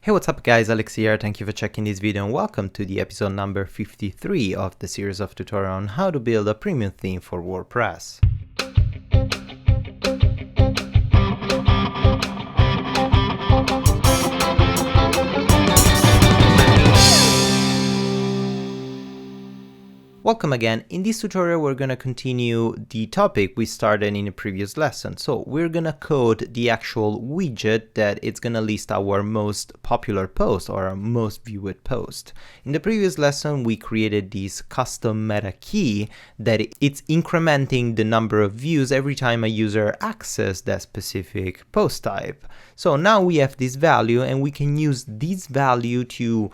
Hey, what's up guys, Alex here. Thank you for checking this video and welcome to the episode number 53 of the series of tutorial on how to build a premium theme for WordPress. Welcome again. In this tutorial, we're going to continue the topic we started in the previous lesson. So we're going to code the actual widget that it's going to list our most popular post or our most viewed post. In the previous lesson, we created this custom meta key that it's incrementing the number of views every time a user accesses that specific post type. So now we have this value and we can use this value to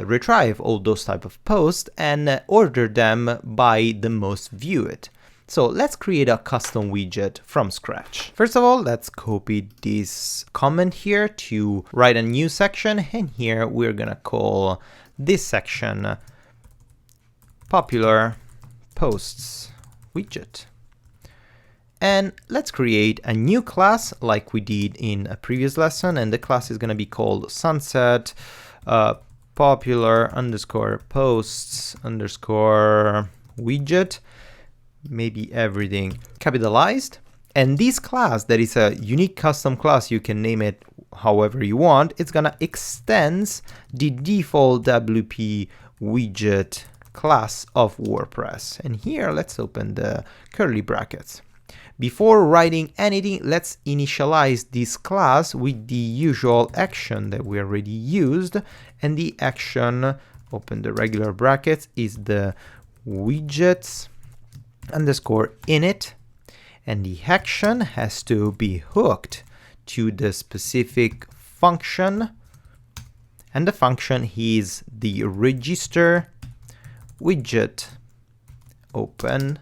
retrieve all those type of posts and order them by the most viewed. So let's create a custom widget from scratch. First of all, let's copy this comment here to write a new section, and here we're gonna call this section popular posts widget. And let's create a new class like we did in a previous lesson, and the class is going to be called sunset popular underscore posts underscore widget, maybe everything capitalized. And this class, that is a unique custom class, you can name it however you want, it's going to extend the default WP widget class of WordPress. And here let's open the curly brackets. Before writing anything, let's initialize this class with the usual action that we already used. And the action, open the regular brackets, is the widgets underscore init. And the action has to be hooked to the specific function. And the function is the register widget, open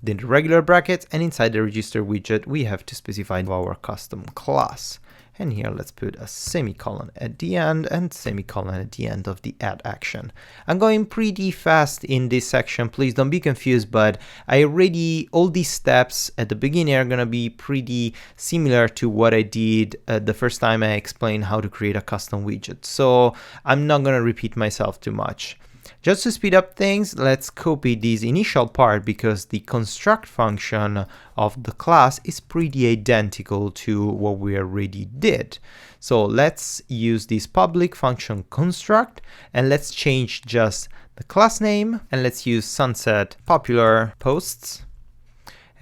the regular brackets, and inside the register widget we have to specify our custom class. And here let's put a semicolon at the end and semicolon at the end of the add action. I'm going pretty fast in this section, please don't be confused, but all these steps at the beginning are gonna be pretty similar to what I did the first time I explained how to create a custom widget. So I'm not gonna repeat myself too much. Just to speed up things, let's copy this initial part because the construct function of the class is pretty identical to what we already did. So let's use this public function construct and let's change just the class name and let's use sunset popular posts.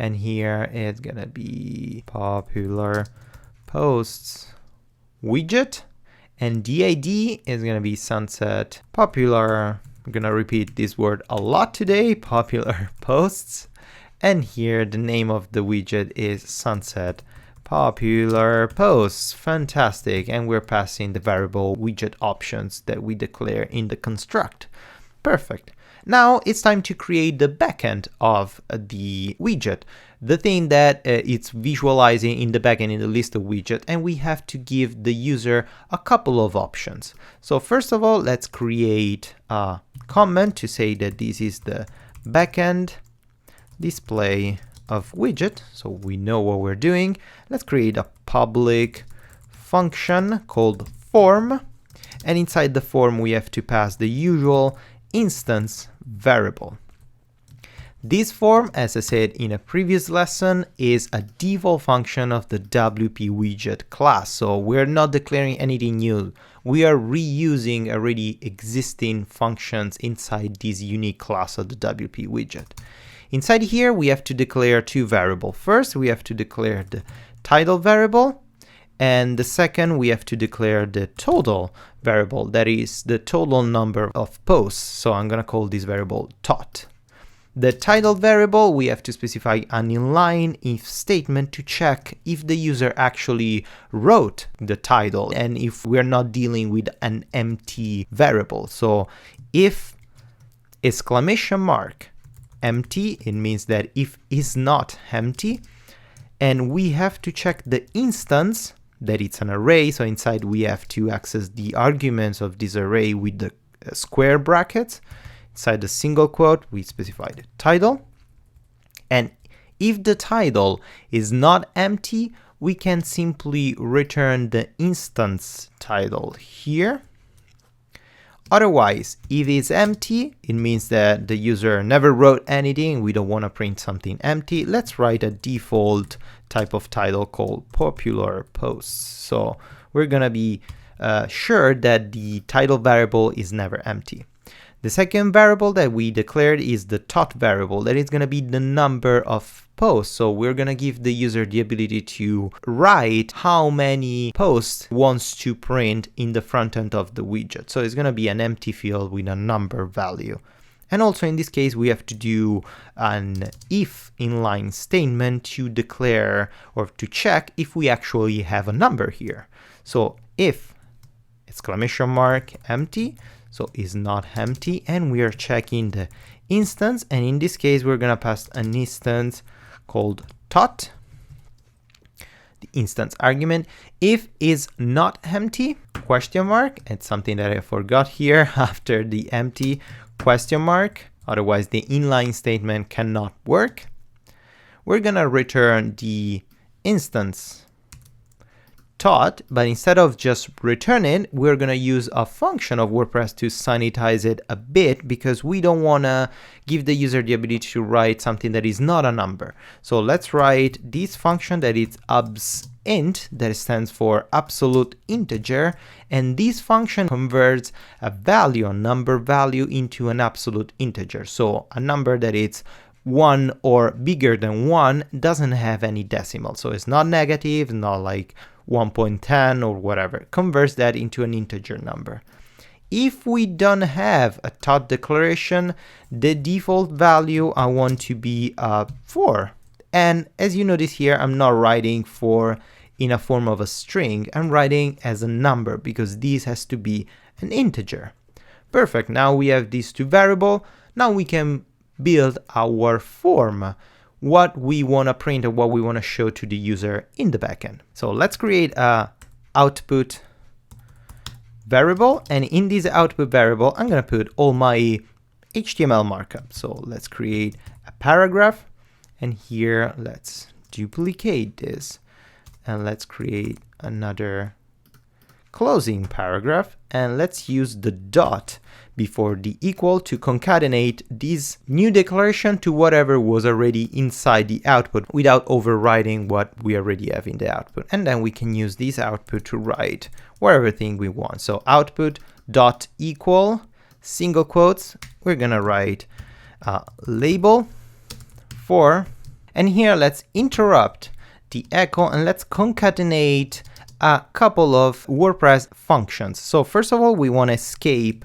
And here it's gonna be popular posts widget, and the ID is gonna be sunset popular. I'm gonna repeat this word a lot today, popular posts. And here the name of the widget is sunset popular posts. Fantastic. And we're passing the variable widget options that we declare in the construct. Perfect. Now it's time to create the backend of the widget, the thing that it's visualizing in the backend in the list of widgets, and we have to give the user a couple of options. So first of all, let's create a comment to say that this is the backend display of widget, so we know what we're doing. Let's create a public function called form, and inside the form we have to pass the usual instance variable. This form, as I said in a previous lesson, is a default function of the WP widget class. So we're not declaring anything new. We are reusing already existing functions inside this unique class of the WP widget. Inside here, we have to declare two variables. First, we have to declare the title variable. And the second, we have to declare the total variable, that is the total number of posts. So I'm going to call this variable tot. The title variable, we have to specify an inline if statement to check if the user actually wrote the title and if we're not dealing with an empty variable. So if exclamation mark empty, it means that if is not empty, and we have to check the instance that it's an array. So inside we have to access the arguments of this array with the square brackets. Inside the single quote, we specify the title. And if the title is not empty, we can simply return the instance title here. Otherwise, if it's empty, it means that the user never wrote anything. We don't want to print something empty. Let's write a default type of title called popular posts. So we're going to be sure that the title variable is never empty. The second variable that we declared is the tot variable. That is going to be the number of posts. So we're going to give the user the ability to write how many posts wants to print in the front end of the widget. So it's going to be an empty field with a number value. And also in this case, we have to do an if inline statement to declare or to check if we actually have a number here. So if exclamation mark empty, so is not empty, and we are checking the instance, and in this case we're gonna pass an instance called tot, the instance argument. If is not empty, question mark, it's something that I forgot here after the empty question mark, otherwise the inline statement cannot work. We're gonna return the instance tot, but instead of just returning, we're going to use a function of WordPress to sanitize it a bit, because we don't want to give the user the ability to write something that is not a number. So let's write this function that is absint, that stands for absolute integer, and this function converts a value, a number value, into an absolute integer. So a number that is 1 or bigger than 1 doesn't have any decimal, so it's not negative, not like 1.10 or whatever. Converts that into an integer number. If we don't have a tot declaration, the default value I want to be 4. And as you notice here, I'm not writing 4 in a form of a string. I'm writing as a number because this has to be an integer. Perfect. Now we have these two variables. Now we can build our form, what we want to print and what we want to show to the user in the backend. So let's create a output variable, and in this output variable I'm going to put all my HTML markup. So let's create a paragraph, and here let's duplicate this, and let's create another closing paragraph, and let's use the dot before the equal to concatenate this new declaration to whatever was already inside the output without overriding what we already have in the output. And then we can use this output to write whatever thing we want. So output dot equal single quotes, we're gonna write label for, and here let's interrupt the echo and let's concatenate a couple of WordPress functions. So first of all, we want to escape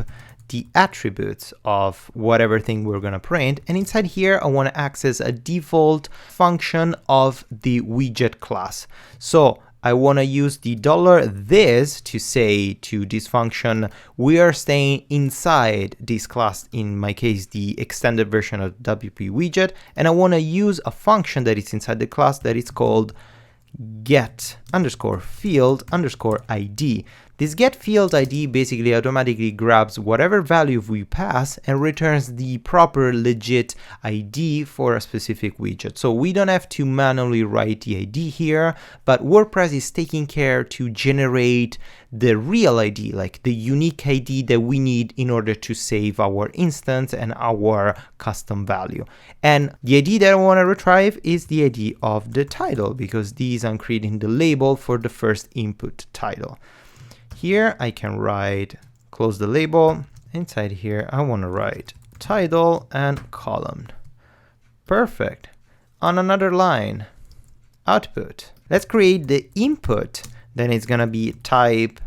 the attributes of whatever thing we're going to print. And inside here, I want to access a default function of the widget class. So I want to use the $this to say to this function, we are staying inside this class, in my case, the extended version of WP widget. And I want to use a function that is inside the class that is called get underscore field underscore ID. This get field ID basically automatically grabs whatever value we pass and returns the proper legit ID for a specific widget. So we don't have to manually write the ID here, but WordPress is taking care to generate the real ID, like the unique ID that we need in order to save our instance and our custom value. And the ID that I want to retrieve is the ID of the title, because these I'm creating the label for the first input title. Here I can write, close the label. Inside here I want to write title and column. Perfect. On another line, output. Let's create the input. Then it's going to be type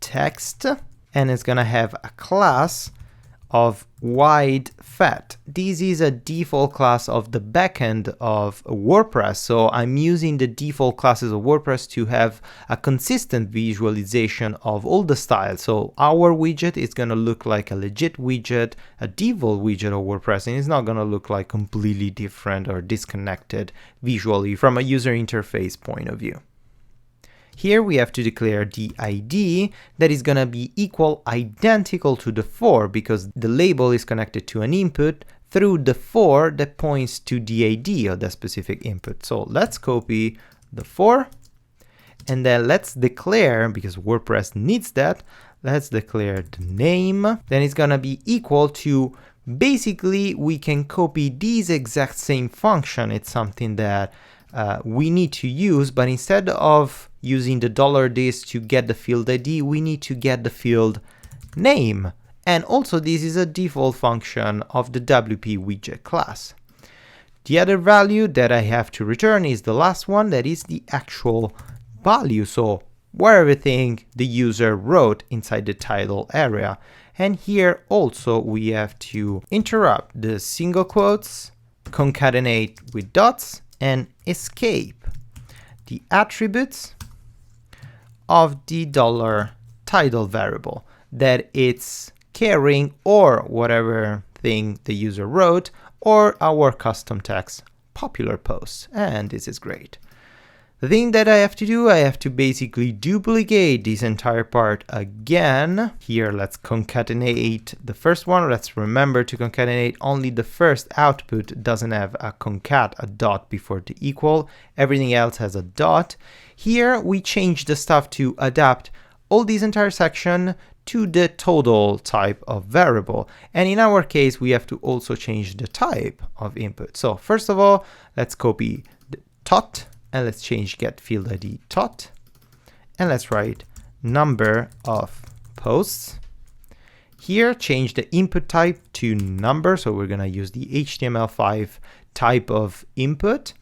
text, and it's going to have a class of wide fat. This is a default class of the backend of WordPress. So I'm using the default classes of WordPress to have a consistent visualization of all the styles. So our widget is going to look like a legit widget, a default widget of WordPress, and it's not going to look like completely different or disconnected visually from a user interface point of view. Here we have to declare the ID that is going to be identical to the for, because the label is connected to an input through the for that points to the ID of the specific input. So let's copy the for. And then let's declare, because WordPress needs that, let's declare the name. Then it's gonna be equal to, basically we can copy these exact same function. It's something that we need to use, but instead of using the $this to get the field ID, we need to get the field name. And also this is a default function of the WP widget class. The other value that I have to return is the last one, that is the actual value. So where everything the user wrote inside the title area. And here also we have to interrupt the single quotes, concatenate with dots, and escape the attributes of the $title variable that it's carrying, or whatever thing the user wrote, or our custom text popular posts. And this is great. The thing that I have to do, I have to basically duplicate this entire part again. Here, let's concatenate the first one. Let's remember to concatenate only the first output doesn't have a concat, a dot before the equal. Everything else has a dot. Here, we change the stuff to adapt all this entire section to the total type of variable. And in our case, we have to also change the type of input. So first of all, let's copy the tot. And let's change get field ID tot, and let's write number of posts. Here, change the input type to number, so we're gonna use the HTML5 type of input.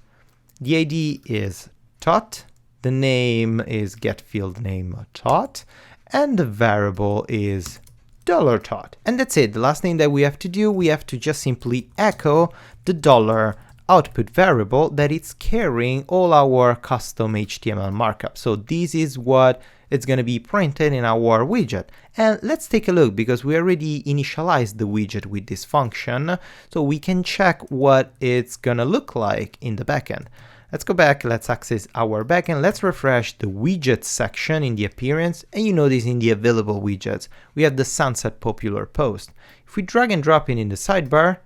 The ID is tot, the name is get field name tot, and the variable is $tot. And that's it. The last thing that we have to do, we have to just simply echo the output variable that it's carrying all our custom HTML markup. So this is what it's going to be printed in our widget. And let's take a look, because we already initialized the widget with this function, so we can check what it's going to look like in the backend. Let's go back, let's access our backend, let's refresh the widget section in the appearance, and you notice in the available widgets, we have the sunset popular post. If we drag and drop it in the sidebar,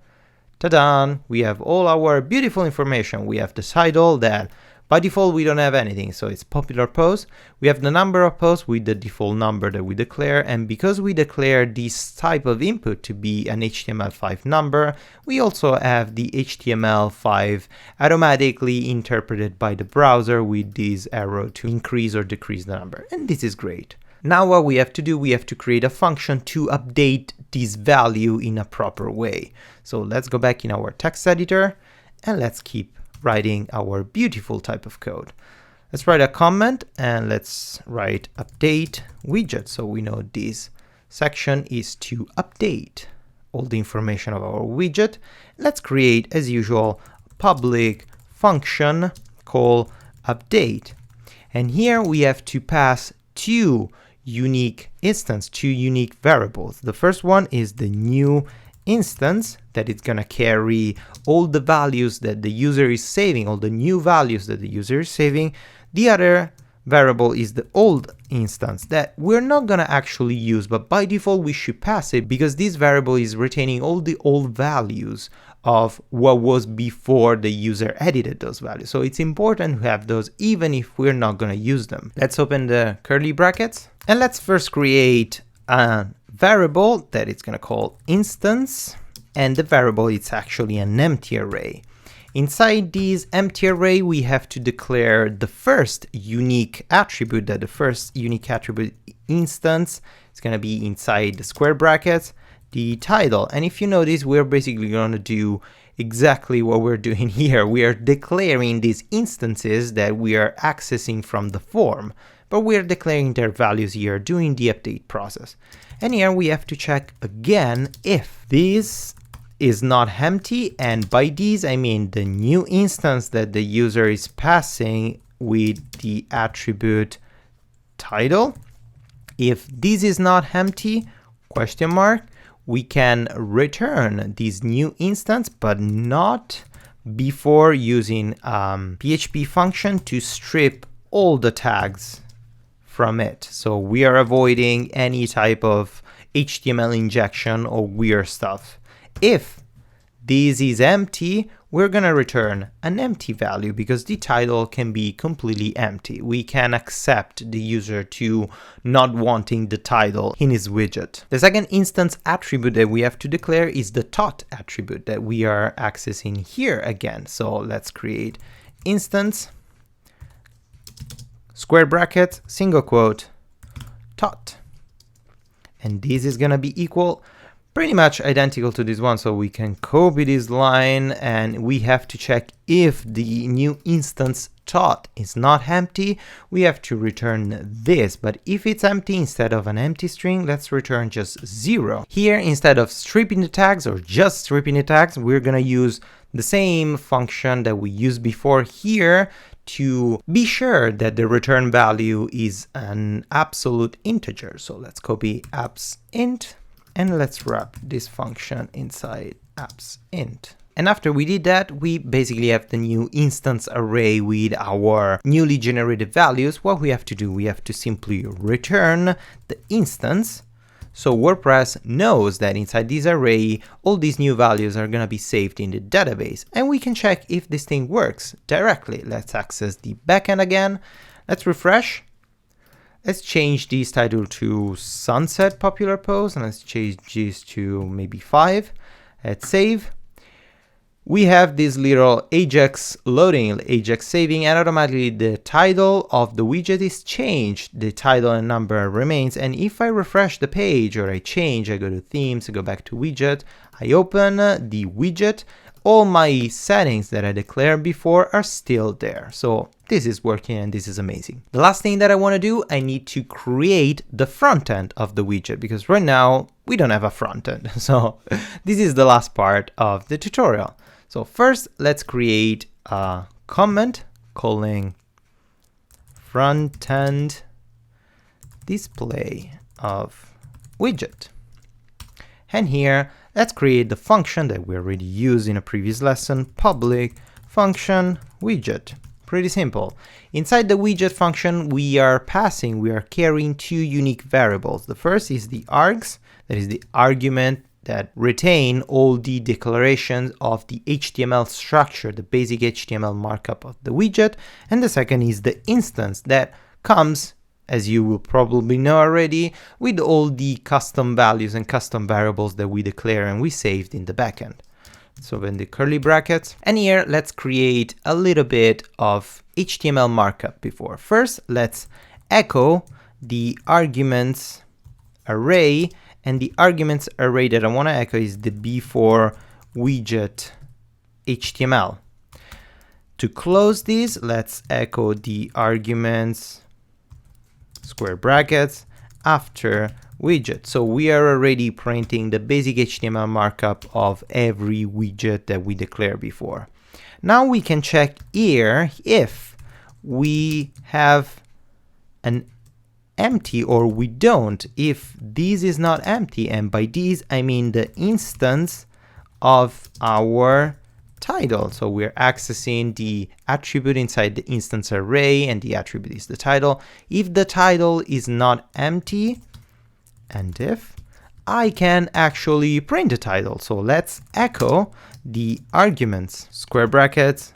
ta-da! We have all our beautiful information. We have the title that by default we don't have anything, so it's popular post. We have the number of posts with the default number that we declare, and because we declare this type of input to be an HTML5 number, we also have the HTML5 automatically interpreted by the browser with this arrow to increase or decrease the number, and this is great. Now what we have to do, we have to create a function to update this value in a proper way. So let's go back in our text editor and let's keep writing our beautiful type of code. Let's write a comment and let's write update widget. So we know this section is to update all the information of our widget. Let's create, as usual, a public function called update. And here we have to pass two unique variables. The first one is the new instance that it's going to carry all the values that the user is saving, all the new values that the user is saving. The other variable is the old instance that we're not going to actually use, but by default we should pass it because this variable is retaining all the old values of what was before the user edited those values. So it's important to have those even if we're not going to use them. Let's open the curly brackets and let's first create a variable that it's going to call instance, and the variable it's actually an empty array. Inside this empty array we have to declare the first unique attribute, that the first unique attribute instance is going to be inside the square brackets, the title. And if you notice, we're basically going to do exactly what we're doing here. We are declaring these instances that we are accessing from the form, but we are declaring their values here during the update process. And here we have to check again if this is not empty, and by these I mean the new instance that the user is passing with the attribute title. If this is not empty, question mark, we can return this new instance, but not before using PHP function to strip all the tags from it. So we are avoiding any type of HTML injection or weird stuff. If this is empty, we're going to return an empty value because the title can be completely empty. We can accept the user to not wanting the title in his widget. The second instance attribute that we have to declare is the tot attribute that we are accessing here again. So let's create instance, square bracket, single quote, tot. And this is going to be equal pretty much identical to this one, so we can copy this line and we have to check if the new instance tot is not empty, we have to return this. But if it's empty, instead of an empty string, let's return just 0. Here, instead of stripping the tags or just stripping the tags, we're gonna use the same function that we used before here to be sure that the return value is an absolute integer. So let's copy appsInt. And let's wrap this function inside appsInt. And after we did that, we basically have the new instance array with our newly generated values. What we have to do, we have to simply return the instance. So WordPress knows that inside this array, all these new values are gonna be saved in the database. And we can check if this thing works directly. Let's access the backend again. Let's refresh. Let's change this title to Sunset Popular Post, and let's change this to maybe 5. Let's save. We have this little Ajax loading, Ajax saving, and automatically the title of the widget is changed. The title and number remains. And if I refresh the page or I go to themes, I go back to widget, I open the widget, all my settings that I declared before are still there. So this is working and this is amazing. The last thing that I want to do, I need to create the front end of the widget because right now we don't have a front end. So this is the last part of the tutorial. So first, let's create a comment calling frontend display of widget. And here, let's create the function that we already used in a previous lesson, public function widget. Pretty simple. Inside the widget function, we are carrying 2 unique variables. The first is the args, that is the argument that retain all the declarations of the HTML structure, the basic HTML markup of the widget. And the second is the instance that comes, as you will probably know already, with all the custom values and custom variables that we declare and we saved in the backend. So then the curly brackets. And here, let's create a little bit of HTML markup before. First, let's echo the arguments array, and the arguments array that I want to echo is the before widget HTML. To close this, let's echo the arguments square brackets after widget. So we are already printing the basic HTML markup of every widget that we declared before. Now we can check here if we have an empty or we don't. If this is not empty, and by this I mean the instance of our title. So we're accessing the attribute inside the instance array, and the attribute is the title. If the title is not empty, and if I can actually print the title. So let's echo the arguments, square brackets,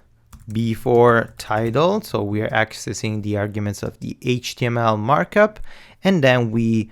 before title. So we are accessing the arguments of the HTML markup, and then we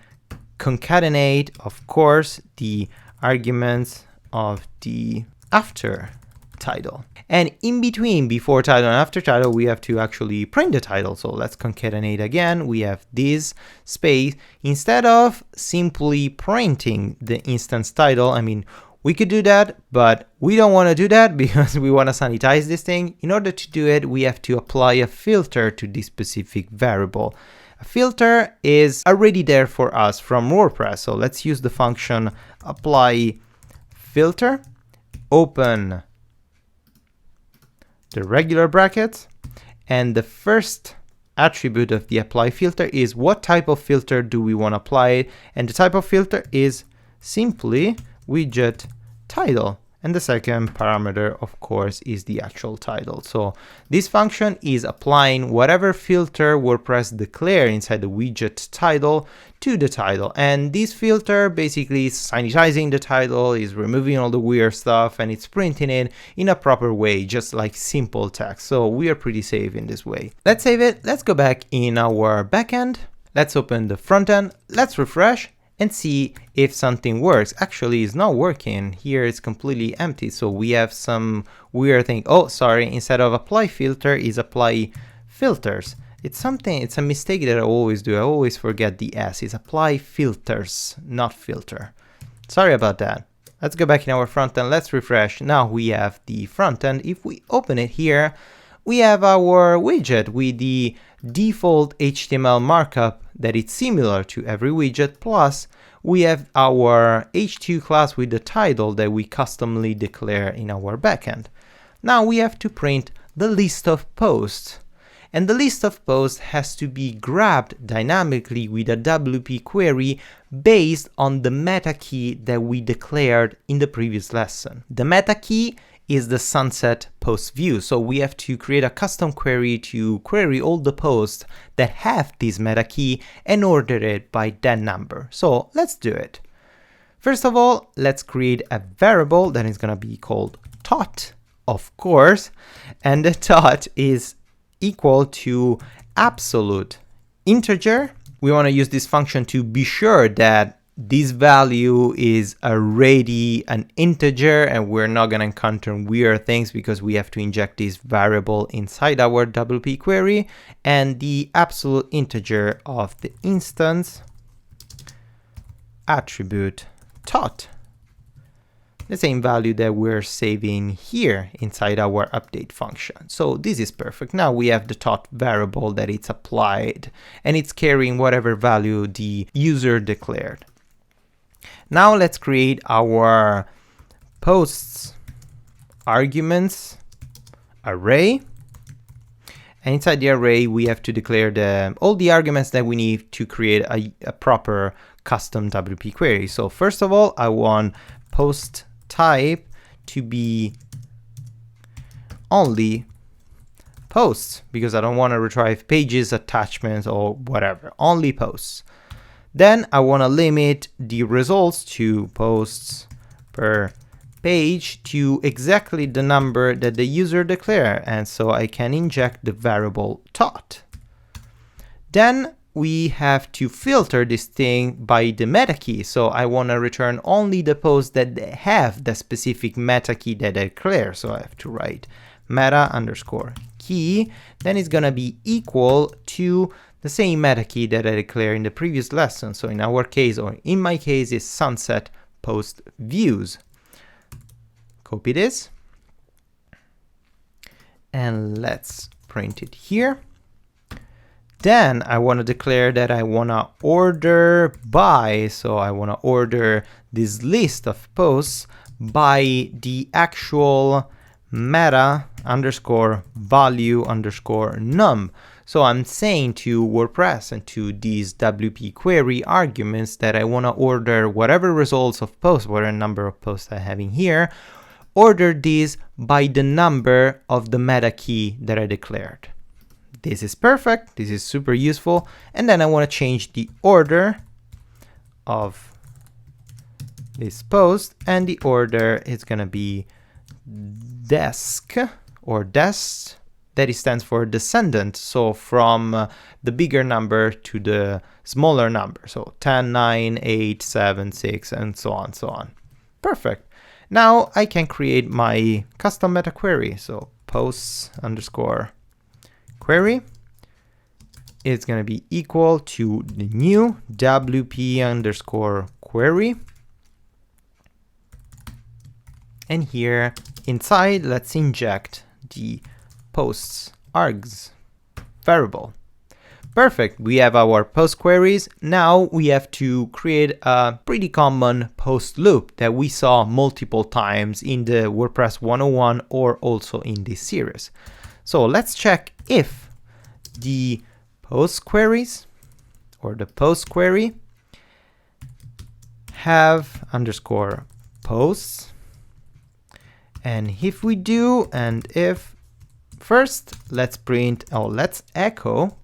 concatenate, of course, the arguments of the after title. And in between before title and after title, we have to actually print the title. So let's concatenate again. We have this space. Instead of simply printing the instance title, I mean, we could do that, but we don't want to do that because we want to sanitize this thing. In order to do it, we have to apply a filter to this specific variable. A filter is already there for us from WordPress. So let's use the function apply filter, open the regular brackets, and the first attribute of the apply filter is what type of filter do we want to apply it, and the type of filter is simply widget title, And the second parameter, of course, is the actual title. So this function is applying whatever filter WordPress declare inside the widget title to the title. And this filter basically is sanitizing the title, is removing all the weird stuff, and it's printing it in a proper way, just like simple text. So we are pretty safe in this way. Let's save it. Let's go back in our backend. Let's open the front end. Let's refresh and see if something works. Actually, it's not working. Here it's completely empty. So we have some weird thing. Oh, sorry. Instead of apply filter is apply filters. It's a mistake that I always do. I always forget the S. It's apply filters, not filter. Sorry about that. Let's go back in our front end. Let's refresh. Now we have the front end. If we open it here, we have our widget with the default HTML markup that it's similar to every widget, plus we have our h2 class with the title that we customly declare in our backend. Now we have to print the list of posts, and the list of posts has to be grabbed dynamically with a WP query based on the meta key that we declared in the previous lesson. The meta key is the sunset post view. So we have to create a custom query to query all the posts that have this meta key and order it by that number. So let's do it. First of all, let's create a variable that is going to be called tot, of course, and the tot is equal to absolute integer. We want to use this function to be sure that this value is already an integer and we're not going to encounter weird things because we have to inject this variable inside our WP query, and the absolute integer of the instance attribute tot, the same value that we're saving here inside our update function. So this is perfect. Now we have the tot variable that it's applied and it's carrying whatever value the user declared. Now let's create our posts arguments array. And inside the array, we have to declare all the arguments that we need to create a proper custom WP query. So first of all, I want post type to be only posts because I don't want to retrieve pages, attachments, or whatever, only posts. Then I want to limit the results to posts per page to exactly the number that the user declared, and so I can inject the variable tot. Then we have to filter this thing by the meta key, so I want to return only the posts that have the specific meta key that I declare. So I have to write meta underscore key, then it's going to be equal to the same meta key that I declared in the previous lesson. So in our case, or in my case, is sunset post views. Copy this and let's print it here. Then I want to declare that I want to order by, so I want to order this list of posts by the actual meta underscore value underscore num. So I'm saying to WordPress and to these WP query arguments that I want to order whatever results of posts, whatever number of posts I have in here, order these by the number of the meta key that I declared. This is perfect. This is super useful. And then I want to change the order of this post, and the order is going to be desk or dest. That stands for descendant, so from the bigger number to the smaller number. So 10, 9, 8, 7, 6, and so on, so on. Perfect. Now I can create my custom meta query. So posts underscore query is going to be equal to the new WP underscore query. And here inside, let's inject the posts args variable. Perfect. We have our post queries. Now we have to create a pretty common post loop that we saw multiple times in the WordPress 101 or also in this series. So let's check if the post queries or the post query have underscore posts And if we do, and if first, let's print, or let's echo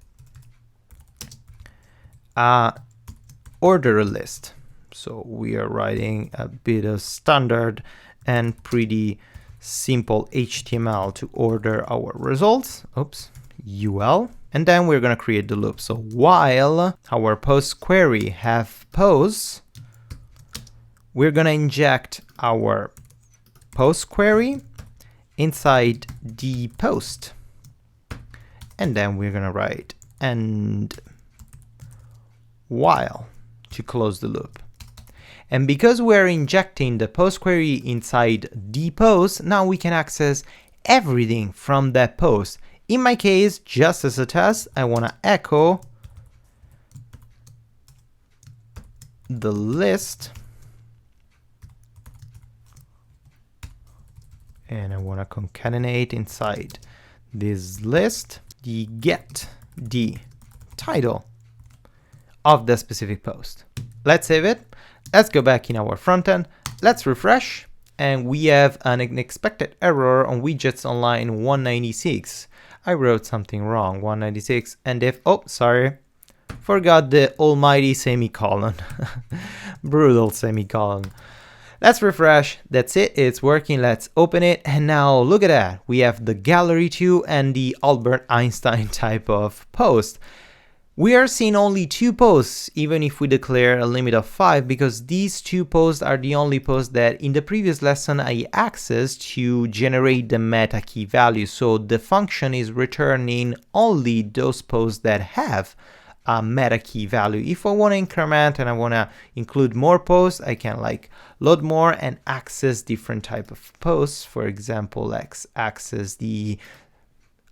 order list. So we are writing a bit of standard and pretty simple HTML to order our results. Oops, UL. And then we're going to create the loop. So while our post query have posts, we're going to inject our post query inside the post. And then we're going to write and while to close the loop. And because we're injecting the post query inside the post, now we can access everything from that post. In my case, just as a test, I want to echo the list. And I want to concatenate inside this list the get the title of the specific post. Let's save it. Let's go back in our front end. Let's refresh. And we have an unexpected error on widgets on line 196. I wrote something wrong, 196. And if, oh, sorry, forgot the almighty semicolon. Brutal semicolon. Let's refresh. That's it. It's working. Let's open it. And now look at that. We have the gallery 2 and the Albert Einstein type of post. We are seeing only 2 posts, even if we declare a limit of 5, because these 2 posts are the only posts that in the previous lesson I accessed to generate the meta key value. So the function is returning only those posts that have a meta key value. If I want to increment and I want to include more posts, I can like load more and access different type of posts. For example, let's access the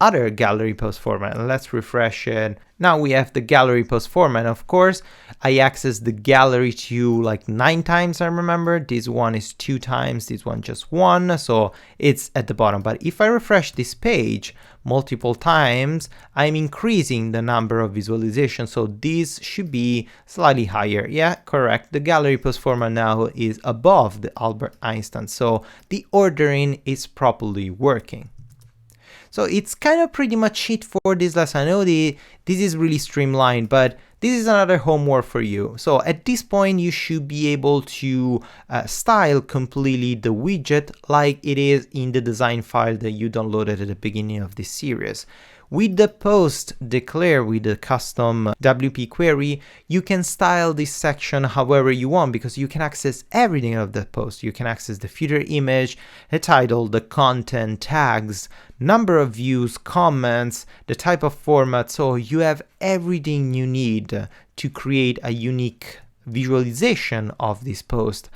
other gallery post format. Let's refresh it. Now we have the gallery post format. Of course, I access the gallery to like 9 times, I remember. This one is 2 times, this one just 1, so it's at the bottom. But if I refresh this page multiple times, I'm increasing the number of visualizations, so this should be slightly higher. Yeah, correct. The gallery post format now is above the Albert Einstein, so the ordering is properly working. So it's kind of pretty much it for this lesson. I know this is really streamlined, but this is another homework for you. So at this point, you should be able to style completely the widget like it is in the design file that you downloaded at the beginning of this series. With the post declare with the custom WP query, you can style this section however you want, because you can access everything of the post. You can access the footer image, the title, the content, tags, number of views, comments, the type of format. So you have everything you need to create a unique visualization of this post.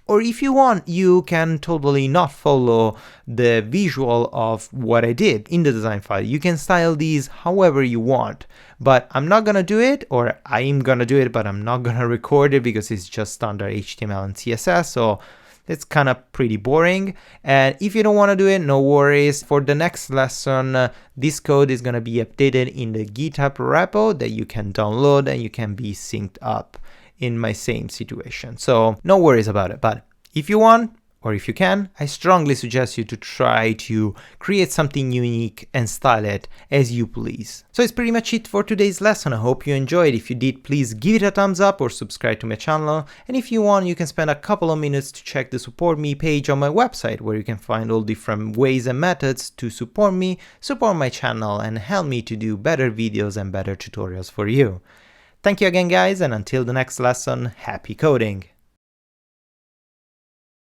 Or if you want, you can totally not follow the visual of what I did in the design file. You can style these however you want, but I'm not gonna do it, or I'm gonna do it, but I'm not gonna record it because it's just standard HTML and CSS. So it's kind of pretty boring. And if you don't want to do it, no worries. For the next lesson, this code is going to be updated in the GitHub repo that you can download and you can be synced up in my same situation. So no worries about it. But if you want, or if you can, I strongly suggest you to try to create something unique and style it as you please. So it's pretty much it for today's lesson. I hope you enjoyed. If you did, please give it a thumbs up or subscribe to my channel. And if you want, you can spend a couple of minutes to check the support me page on my website, where you can find all different ways and methods to support me, support my channel, and help me to do better videos and better tutorials for you. Thank you again, guys, and until the next lesson, happy coding!